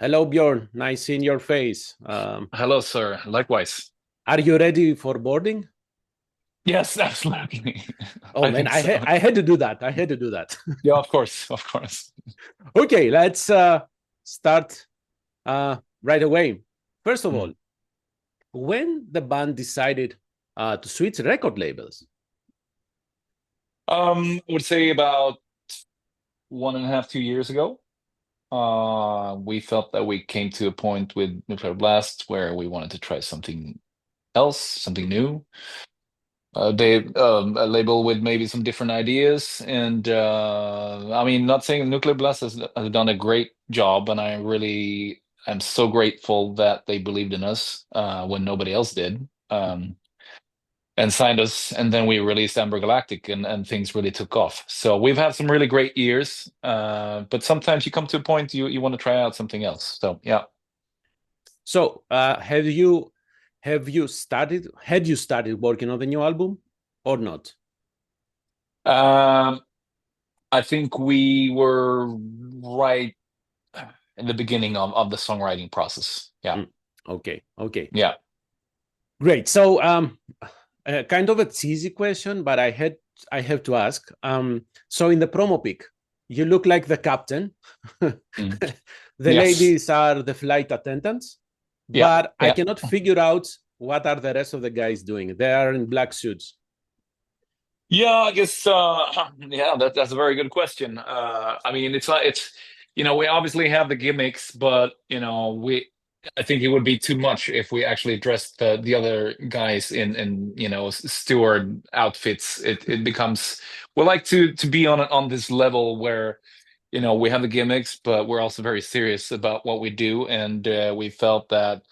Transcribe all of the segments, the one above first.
Hello, Björn. Nice seeing your face. Hello, sir. Likewise. Are you ready for boarding? Yes, absolutely. Oh I man, think so. I had to do that. I had to do that. Yeah, of course, of course. Okay, let's start right away. First of all, Mm. when the band decided to switch record labels? I would say about 1.5, 2 years ago, we felt that we came to a point with Nuclear Blast where we wanted to try something else, something new. A label with maybe some different ideas, and I mean, not saying Nuclear Blast has done a great job, and I really am so grateful that they believed in us when nobody else did. And signed us, and then we released Amber Galactic, and things really took off. So we've had some really great years, but sometimes you come to a point you want to try out something else. So yeah. So, had you started working on the new album or not? Um, I think we were right in the beginning of the songwriting process. Yeah. Mm, okay, okay, Yeah. great. So, kind of a cheesy question, but I have to ask. So in the promo pic, you look like the captain. Mm. The Yes. ladies are the flight attendants, Yeah. but I Yeah. cannot figure out what are the rest of the guys doing. They are in black suits. Yeah, I guess yeah, that's a very good question. I mean, it's we obviously have the gimmicks, but we I think it would be too much if we actually dressed the other guys in steward outfits. It becomes we like to be on this level where we have the gimmicks, but we're also very serious about what we do, and we felt that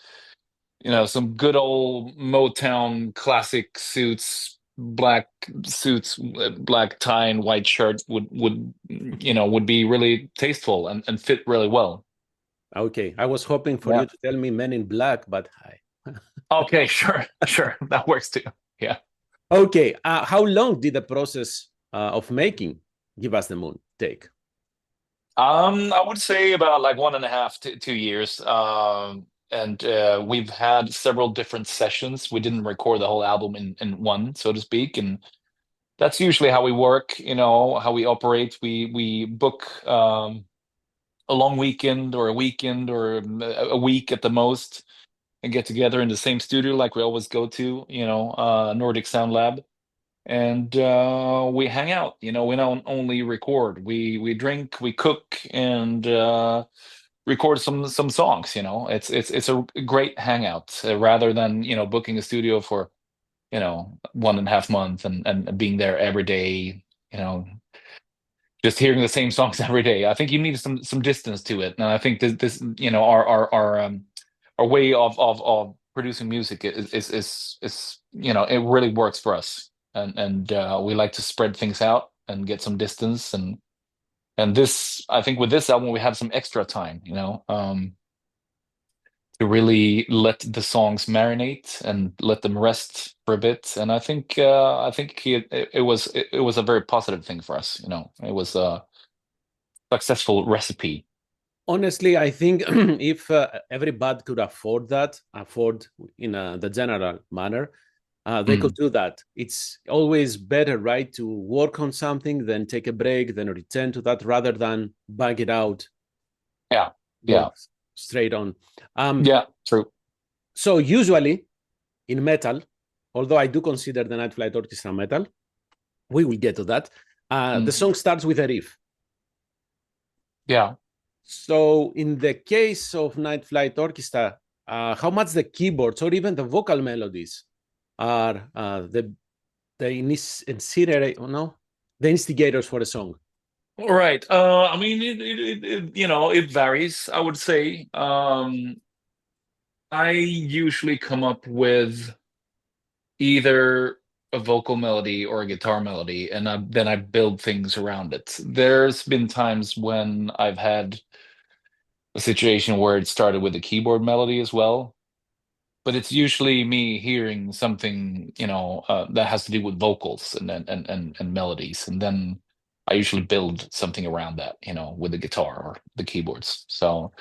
some good old Motown classic suits, black suits, black tie and white shirt would be really tasteful and fit really well. Okay, I was hoping for Yeah. you to tell me Men in Black, but hi. Okay, sure, sure. That works too. Yeah. Okay, how long did the process of making Give Us the Moon take? I would say about like 1.5 to 2 years. And we've had several different sessions. We didn't record the whole album in one, so to speak. And that's usually how we work, how we operate. We book a long weekend or a weekend or a week at the most and get together in the same studio like we always go to, Nordic Sound Lab. And we hang out, we don't only record. We drink, we cook, and record some songs, It's a great hangout rather than, booking a studio for 1.5 months and being there every day, you know, just hearing the same songs every day. I think you need some distance to it, and I think this our way of producing music is it really works for us, and we like to spread things out and get some distance, and this I think with this album we have some extra time, to really let the songs marinate and let them rest for a bit. And I think it was a very positive thing for us. It was a successful recipe. Honestly, I think if every band could afford in the general manner, they could Mm. do that. It's always better, right, to work on something, then take a break, then return to that, rather than bang it out, Yeah, go yeah, straight on. Um, yeah. True. so usually in metal, although I do consider the Night Flight Orchestra metal, we will get to that. The Mm. song starts with a riff. Yeah. So in the case of Night Flight Orchestra, how much the keyboards or even the vocal melodies are the instigators for a song? Right. I mean, it varies, I would say. I usually come up with either a vocal melody or a guitar melody, and then I build things around it. There's been times when I've had a situation where it started with a keyboard melody as well, but it's usually me hearing something, that has to do with vocals and melodies, and then I usually build something around that, with the guitar or the keyboards. So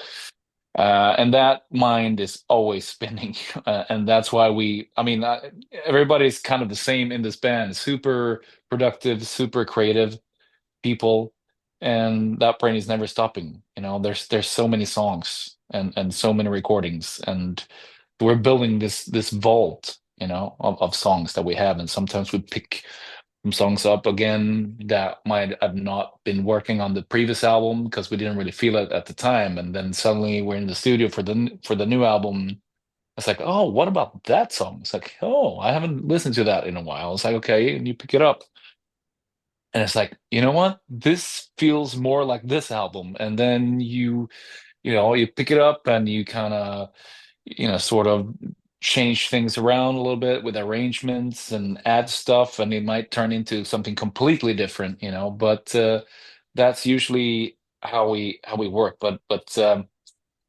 And that mind is always spinning. And that's why everybody's kind of the same in this band, super productive, super creative people, and that brain is never stopping. There's so many songs and so many recordings, and we're building this vault, of songs that we have, and sometimes we pick some songs up again that might have not been working on the previous album because we didn't really feel it at the time, and then suddenly we're in the studio for the new album. It's like, oh, what about that song? It's like, oh, I haven't listened to that in a while. It's like, okay, and you pick it up. And it's like, you know what? This feels more like this album. And then you pick it up and you kind of, sort of change things around a little bit with arrangements and add stuff, and it might turn into something completely different. But that's usually how we work. But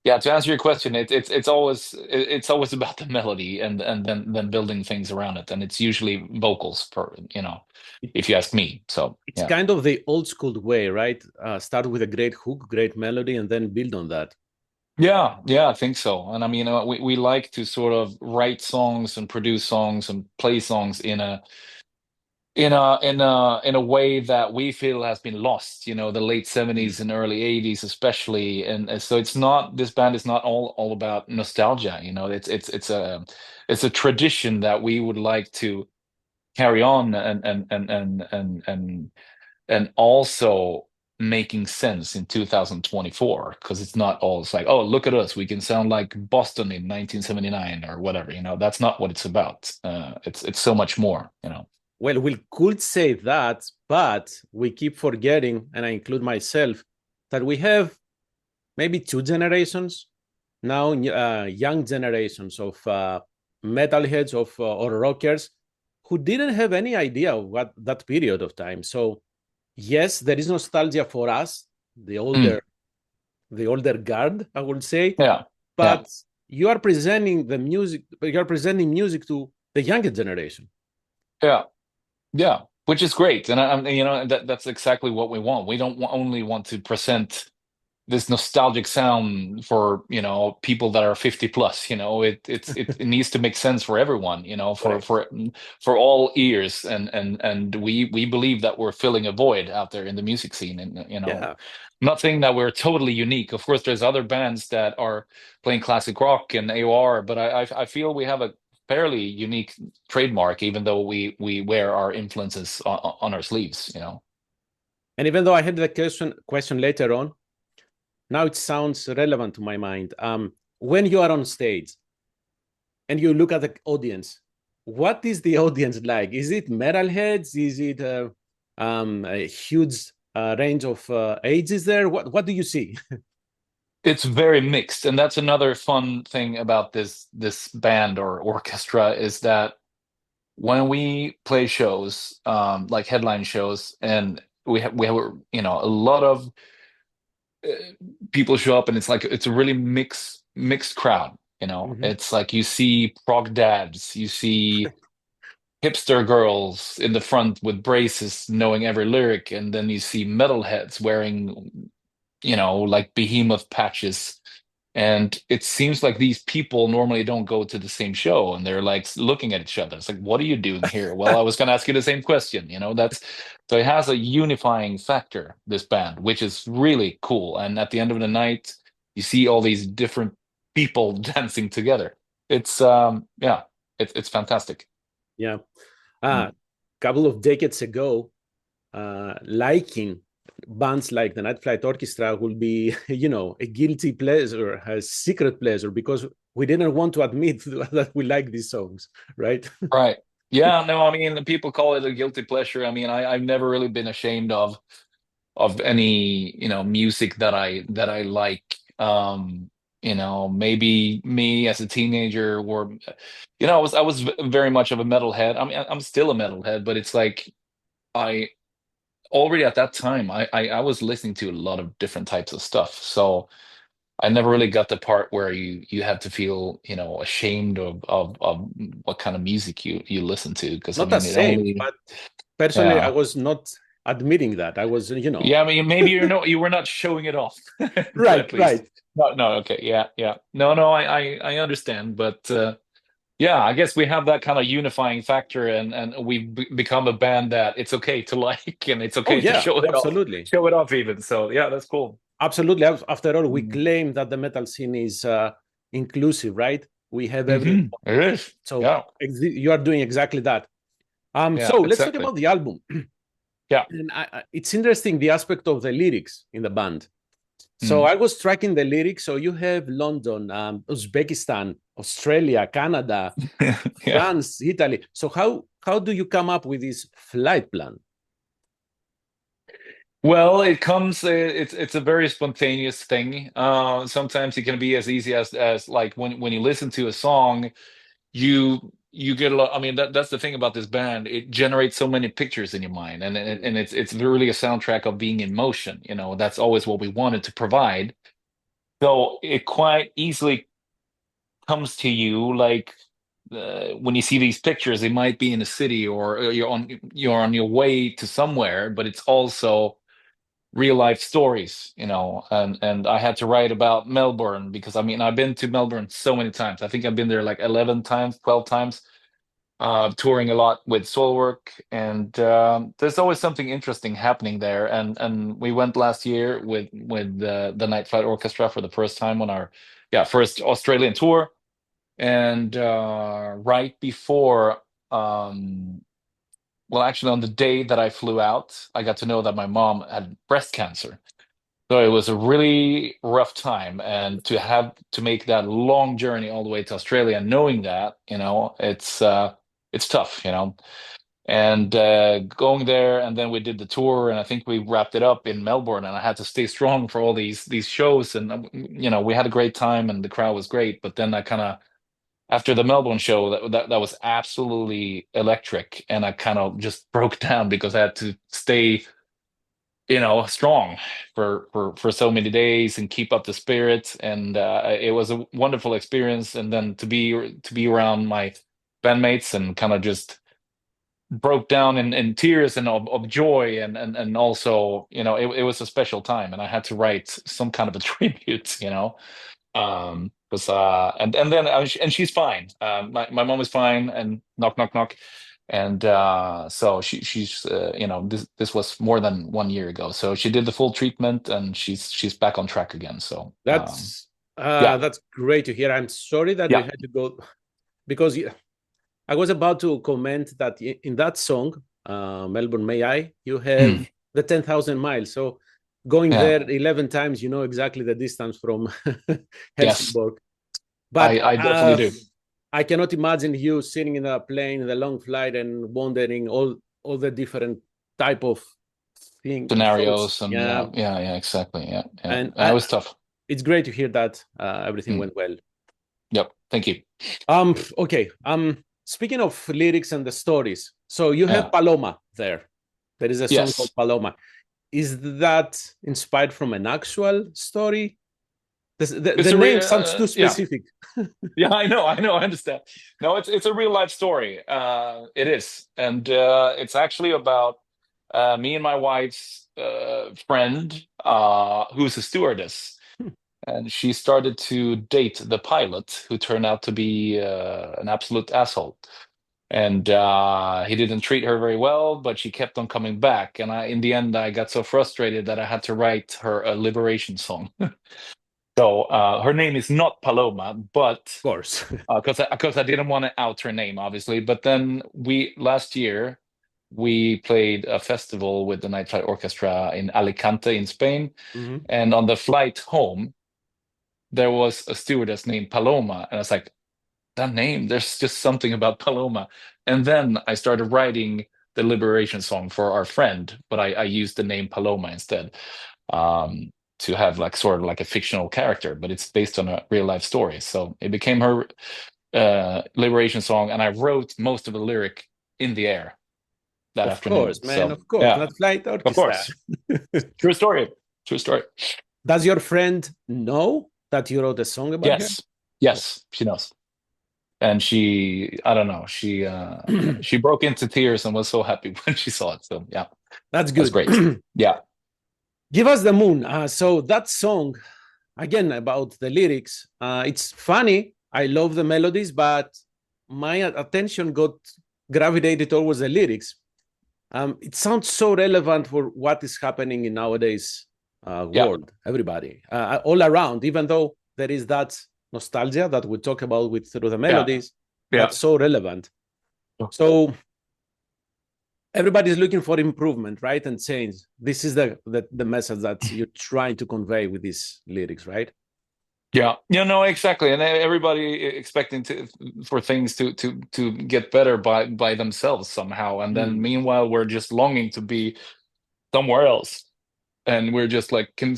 yeah, to answer your question, it's always about the melody and then building things around it, and it's usually vocals if you ask me. So It's yeah. kind of the old school way, right? Start with a great hook, great melody, and then build on that. Yeah, I think so. And I mean, we like to sort of write songs and produce songs and play songs in a way that we feel has been lost, the late Mm. 70s and early 80s especially. And so this band is not all about nostalgia. It's a tradition that we would like to carry on, and also making sense in 2024, because it's not all, it's like, oh, look at us, we can sound like Boston in 1979 or whatever. That's not what it's about. It's so much more. Well, we could say that, but we keep forgetting, and I include myself, that we have maybe two generations now, young generations of metalheads or rockers who didn't have any idea of what that period of time. So yes, there is nostalgia for us, the Mm, older the older guard, I would say, yeah, yeah, but you are presenting music to the younger generation. yeah, yeah, which is great. And that's exactly what we want. We don't only want to present this nostalgic sound for people that are 50 plus. It needs to make sense for everyone, for Correct. for all ears. And we believe that we're filling a void out there in the music scene. And Yeah. I'm not saying that we're totally unique. Of course, there's other bands that are playing classic rock and AOR, but I feel we have a fairly unique trademark, even though we wear our influences on our sleeves. And even though I had the question later on, now it sounds relevant to my mind. When you are on stage and you look at the audience, what is the audience like? Is it metalheads? Is it a huge range of ages there? What do you see? It's very mixed, and that's another fun thing about this band or orchestra, is that when we play shows, like headline shows, and we have a lot of uh, people show up, and it's a really mixed crowd. Mhm. It's like you see prog dads, you see hipster girls in the front with braces, knowing every lyric, and then you see metalheads wearing like behemoth patches. And it seems like these people normally don't go to the same show, and they're like looking at each other. It's like, what are you doing here? Well, I was going to ask you the same question. So it has a unifying factor, this band, which is really cool. And at the end of the night, you see all these different people dancing together. Yeah, it's fantastic. Yeah. Mm. Couple of decades ago, liking bands like the Night Flight Orchestra will be, a guilty pleasure, a secret pleasure, because we didn't want to admit that we like these songs, right? Right. Yeah, no, I mean, people call it a guilty pleasure. I mean, I've never really been ashamed of any music that I like. Maybe me as a teenager, or I was very much of a metalhead. I mean, I'm still a metalhead, but it's like I already at that time I was listening to a lot of different types of stuff. So I never really got the part where you have to feel ashamed of what kind of music you listen to, because I Not mean the it same, only. but personally, I Yeah. was not admitting that. I was, Yeah, I mean, maybe you were not showing it off, right, at least. right. No, no, okay, yeah, yeah. No, no, I understand, but yeah, I guess we have that kind of unifying factor, and we've become a band that it's okay to like, and it's Oh okay to yeah, absolutely. show it off even. So yeah, that's cool. Absolutely. After all, we Mm. claim that the metal scene is inclusive, right? We have everyone. It is. So Yeah, you are doing exactly that. yeah, So let's talk exactly. about the album. Yeah. And it's interesting the aspect of the lyrics in the band. So Mm. I was tracking the lyrics. So you have London, Uzbekistan, Australia, Canada, Yeah. France, Italy. So how do you come up with this flight plan? Well, it comes. It's a very spontaneous thing. Sometimes it can be as easy as like when you listen to a song, you get a lot. I mean, that's the thing about this band. It generates so many pictures in your mind, and it's really a soundtrack of being in motion. You know, that's always what we wanted to provide. So it quite easily comes to you like when you see these pictures. It might be in a city, or you're on your way to somewhere, but it's also real life stories, you know. And I had to write about Melbourne because I mean I've been to Melbourne so many times. I think I've been there like 11 times, 12 times, touring a lot with SOILWORK, and there's always something interesting happening there. And we went last year with the Night Flight Orchestra for the first time on our first Australian tour. And right before well, actually, on the day that I flew out, I got to know that my mom had breast cancer. So it was a really rough time, and to have to make that long journey all the way to Australia, knowing that, you know, it's tough, you know. And going there, and then we did the tour, and I think we wrapped it up in Melbourne, and I had to stay strong for all these shows, and you know, we had a great time, and the crowd was great. But then I kind of after the Melbourne show, that was absolutely electric, and I kind of just broke down because I had to stay, you know, strong for so many days and keep up the spirits. And it was a wonderful experience. And then to be around my bandmates and kind of just broke down in tears and of joy, and also, you know, it was a special time, and I had to write some kind of a tribute, you know. Because and then and she's fine. My mom is fine, and knock knock knock. And so she's you know, this was more than 1 year ago. So she did the full treatment, and she's back on track again. So That's yeah, that's great to hear. I'm sorry that you yeah, had to go because I was about to comment that in that song, Melbourne May I, you have mm, the 10,000 miles. So going yeah, there 11 times, you know exactly the distance from yes, Helsingborg. But I definitely do. I cannot imagine you sitting in a plane in a long flight and wondering all the different type of thoughts. Scenarios and Yeah, yeah, exactly. Yeah, yeah. and It was tough. it's great to hear that everything Mm, went well. yep. Thank you. Okay. Speaking of lyrics and the stories, so you have Yeah. Paloma there. There is a song called Yes. Paloma. Is that inspired from an actual story? It's The a name sounds too yeah. specific. Yeah, I know, I understand. No, it's a real life story. It is, and it's actually about me and my wife's friend, who's a stewardess, and she started to date the pilot, who turned out to be an absolute asshole. And he didn't treat her very well, but she kept on coming back. And in the end, I got so frustrated that I had to write her a liberation song. So her name is not Paloma, but Of course. because I didn't want to out her name, obviously. But then we last year we played a festival with the Night Flight Orchestra in Alicante in Spain, Mhm. and on the flight home there was a stewardess named Paloma, and I was like, that name, there's just something about Paloma. And then I started writing the liberation song for our friend, but I used the name Paloma instead. To have like sort of like a fictional character, but it's based on a real life story. So it became her liberation song, and I wrote most of the lyric in the air that Of afternoon. course, man. So Of course. yeah, Not flight of orchestra. course, true story, true story. Does your friend know that you wrote a song about her? Yes, yes, she knows, and I don't know, she broke into tears and was so happy when she saw it. So yeah, That's that's good. great. Yeah, Give us the moon. So that song, again, about the lyrics, it's funny. I love the melodies, but my attention got gravitated towards the lyrics. It sounds so relevant for what is happening in nowadays world, everybody, all around, even though there is that nostalgia that we talk about with through the melodies, that's so relevant. So everybody's looking for improvement, right? And change. This is the message that you're trying to convey with these lyrics, right? Yeah, no, exactly, and everybody expecting for things to get better by themselves somehow, and then meanwhile we're just longing to be somewhere else, and we're just like, can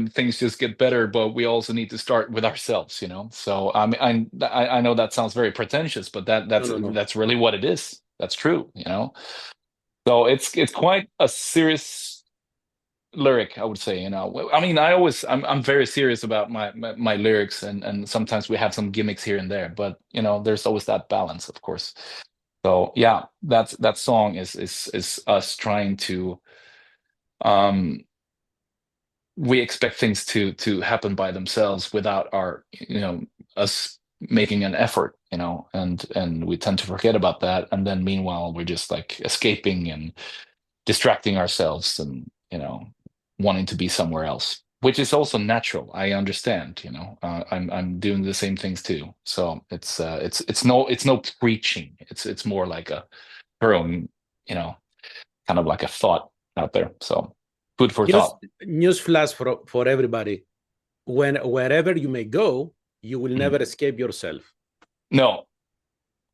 things just get better? But we also need to start with ourselves, you know. So I mean, I know that sounds very pretentious, but that's really what it is. That's true, you know. So it's quite a serious lyric, I would say, you know. I mean, I'm very serious about my lyrics, and sometimes we have some gimmicks here and there, but you know, there's always that balance, of course. So yeah, that song is us trying to we expect things to happen by themselves without our, you know, us making an effort, you know, and we tend to forget about that, and then meanwhile we're just like escaping and distracting ourselves, and you know, wanting to be somewhere else, which is also natural. I understand, you know. I'm doing the same things too. So it's no preaching. It's more like a throwing, you know, kind of like a thought out there. So food for thought. News flash for everybody: wherever you may go, you will never escape yourself. No,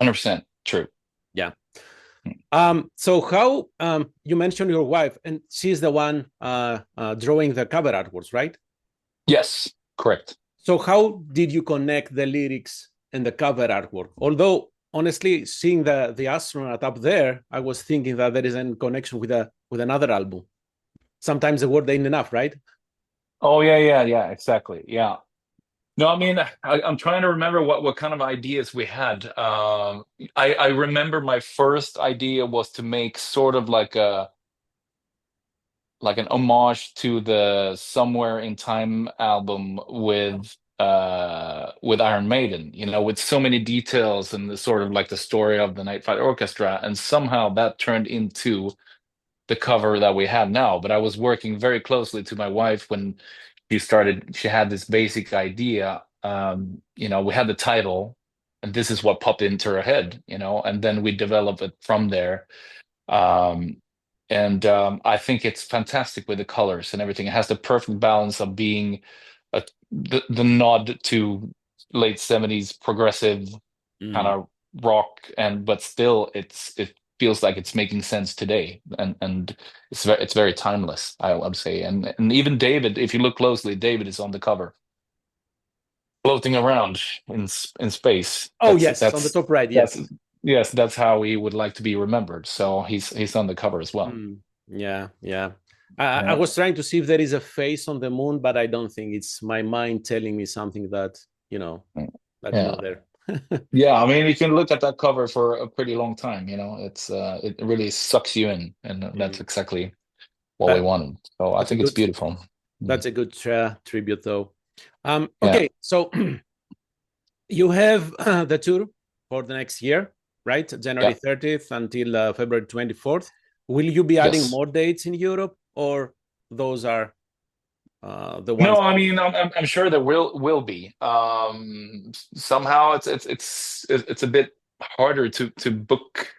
100% true. Yeah. So how you mentioned your wife, and she's the one drawing the cover artworks, right? Yes, correct. So how did you connect the lyrics and the cover artwork? Although honestly, seeing the astronaut up there, I was thinking that there is a connection with another album. Sometimes the word ain't enough, right? Oh yeah, exactly. Yeah. No, I mean, I'm trying to remember what kind of ideas we had. I remember my first idea was to make sort of like an homage to the Somewhere in Time album with Iron Maiden, you know, with so many details and the sort of like the story of the Night Flight Orchestra, and somehow that turned into the cover that we have now. But I was working very closely to my wife when she had this basic idea. You know, we had the title, and this is what popped into her head, you know, and then we developed it from there. I think it's fantastic with the colors and everything. It has the perfect balance of being the nod to late 70s progressive kind of rock, but still it feels like it's making sense today, and it's very timeless, I would say. And even David, if you look closely, David is on the cover, floating around in space. Oh, yes, on the top right. Yes. Yes, that's how he would like to be remembered. So he's on the cover as well. Yeah. I was trying to see if there is a face on the moon, but I don't think. It's my mind telling me something that, you know, that's not there. Yeah, I mean, you can look at that cover for a pretty long time, you know. It's it really sucks you in, and that's exactly what we wanted. So I think it's beautiful. That's a good tribute, though. Okay, so you have the tour for the next year, right? January 30th until February 24th. Will you be adding more dates in Europe, or those are the ones? No, I mean, I'm sure there will be. Somehow it's a bit harder to book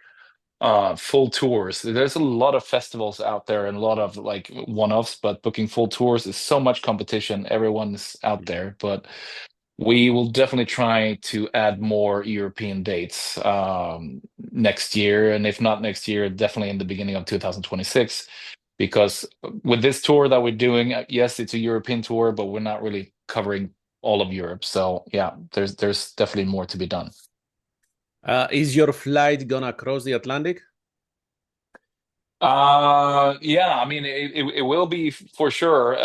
full tours. There's a lot of festivals out there and a lot of like one-offs, but booking full tours is so much competition. Everyone's out there, but we will definitely try to add more European dates next year, and if not next year, definitely in the beginning of 2026. Because with this tour that we're doing, yes, it's a European tour, but we're not really covering all of Europe. So yeah, there's definitely more to be done. Is your flight gonna cross the Atlantic? Yeah, I mean, it will be for sure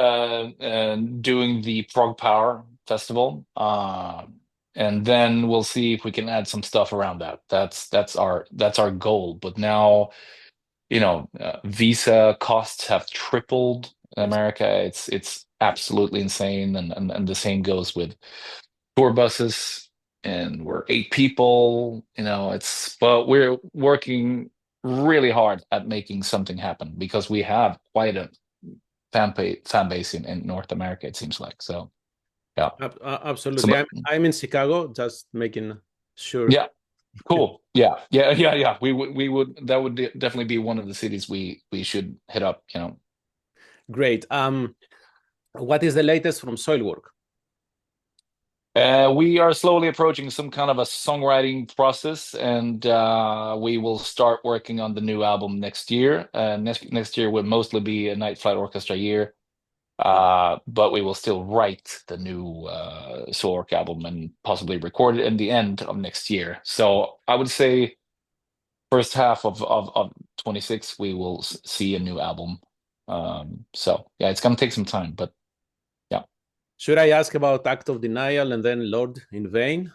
doing the Prague Power Festival. And then we'll see if we can add some stuff around that. That's our goal. But now, you know, visa costs have tripled in America. It's absolutely insane, and the same goes with tour buses. And we're 8 people, but we're working really hard at making something happen because we have quite a fan base in North America, it seems like. So yeah. Absolutely. I'm in Chicago, just making sure. Yeah. Cool. Yeah. We would that would definitely be one of the cities we should hit up, Great. What is the latest from SOILWORK? We are slowly approaching some kind of a songwriting process, and we will start working on the new album next year. Next year will mostly be a Night Flight Orchestra year, but we will still write the new SOILWORK album and possibly record it in the end of next year. So I would say first half of 26 we will see a new album. So yeah, it's gonna take some time, but yeah. Should I ask about Act of Denial and then Lord in Vain?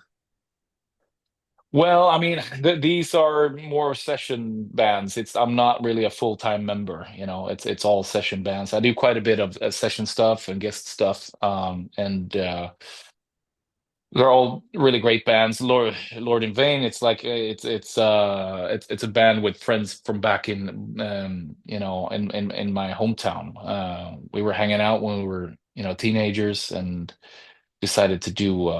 Well, I mean, these are more session bands. I'm not really a full-time member, it's all session bands. I do quite a bit of session stuff and guest stuff, and they're all really great bands. Lord in Vain, it's like it's a band with friends from back in in my hometown. We were hanging out when we were teenagers and decided to do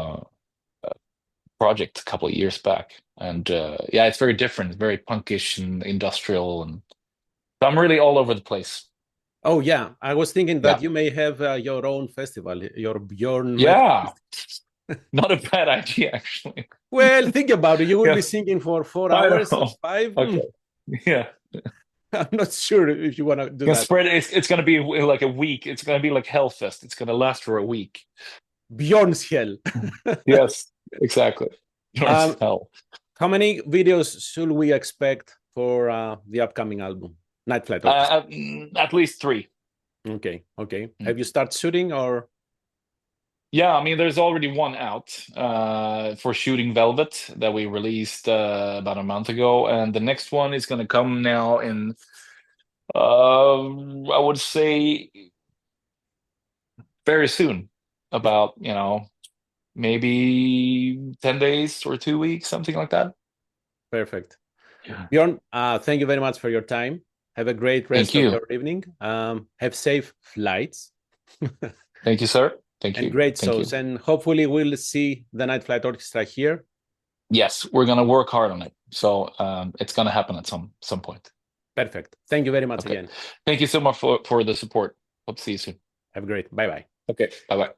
project a couple of years back, and yeah, it's very different, very punkish and industrial, and so I'm really all over the place. Oh yeah, I was thinking that you may have your own festival, your Björn. Yeah, not a bad idea actually. Well, think about it. You will be singing for 4 hours or 5. Okay. Yeah. I'm not sure if you want to do that. Spread it. It's going to be like a week. It's going to be like Hellfest. It's going to last for a week. Björn's Hell. Yes, exactly. Björn's Hell. How many videos should we expect for the upcoming album, Night Flight Orchestra? At least 3. Okay. Have you started shooting or? Yeah, I mean, there's already one out for Shooting Velvet that we released about a month ago, and the next one is going to come now in, I would say, very soon, about maybe 10 days or 2 weeks, something like that. Perfect. Yeah. Björn, thank you very much for your time. Have a great rest of your evening. Have safe flights. Thank you, sir. Thank you. And great shows. And hopefully we'll see the Night Flight Orchestra here. Yes, we're going to work hard on it. So it's going to happen at some point. Perfect. Thank you very much again. Thank you so much for the support. Hope to see you soon. Have a great. Bye-bye. Okay. Bye-bye.